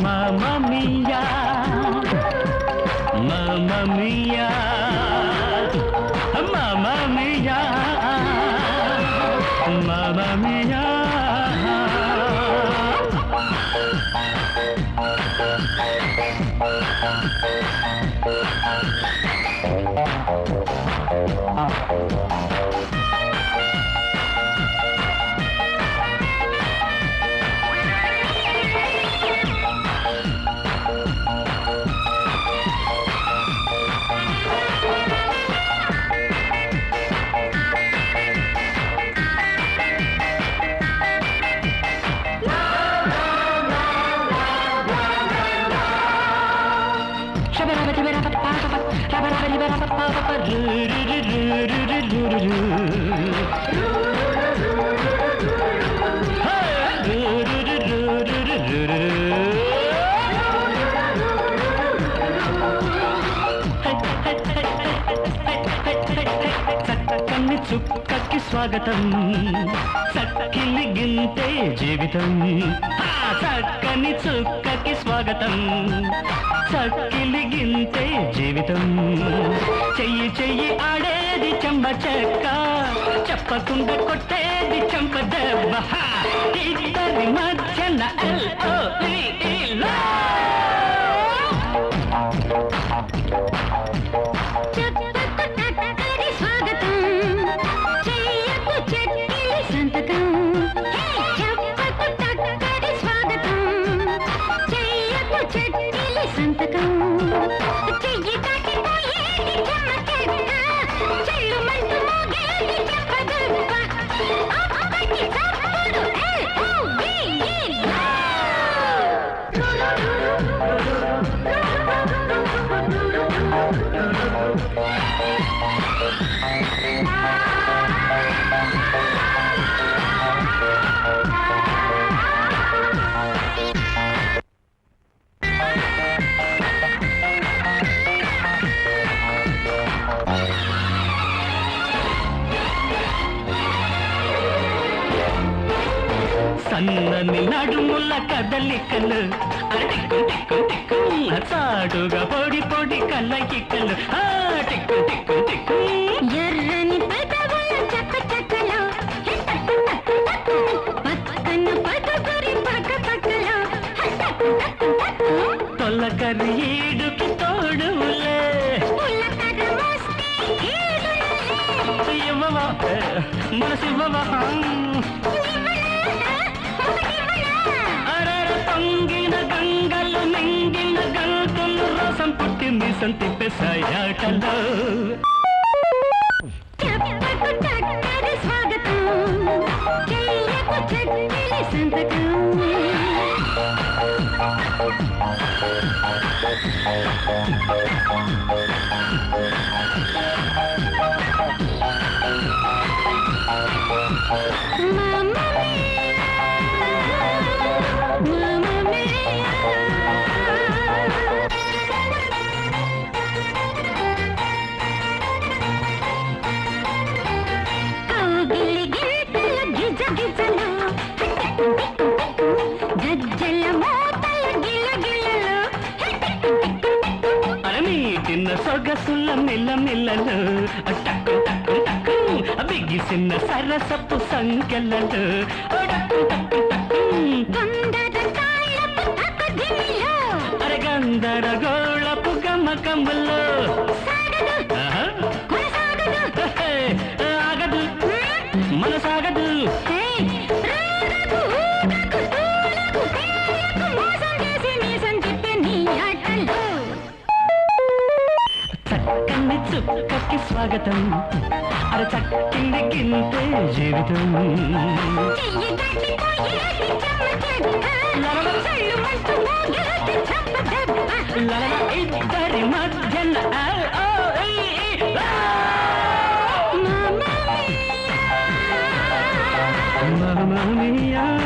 Mamma mia, mamma mia, mamma mia, mamma mia. చక్కని చుక్కకి స్వాగతం, చక్కిలి గింతే జీవితం. చక్కని చుక్కకి స్వాగతం, చక్కిలి గింతే జీవితం. చెయ్యి చెయ్యి ఆడేది చెంబ చెక్క, చెప్పకుండా కొట్టేది చెంప దెబ్బ. ఇద్దరి మధ్యన సన్నని నడుముల కదలికలు, టిక్కు టిక్కు టిక్కు చాడుగా పొడి పొడి కలయికలు. టిక్కు టిక్కు టిక్కు ఎర్రని పెదవుల చక్క చక్కలో, పక్కన పదకొరి పక్క పక్కలో, తొలకరి ఈడుకి తోడులే, ఇవ్వవా మనసివ్వవా. పొంగిన గంగలు మింగిన గంతులు రసం పుట్టి మీసం తిప్పేసాయాటలో. స్వాగతం సంతకం. తిన్న సొగసుల మిల్ల మిల్లలు, టక్కు టక్కు టక్కు బిగిసిన సరసపు సంకెళ్ళలు. అరగందరగోళపు గమకములు ఆగదు మనసాగదు. చక్కని చుక్కకి స్వాగతం, అర చక్కింది గింతే జీవితం. ఇద్దరి మధ్యన Mamma mia.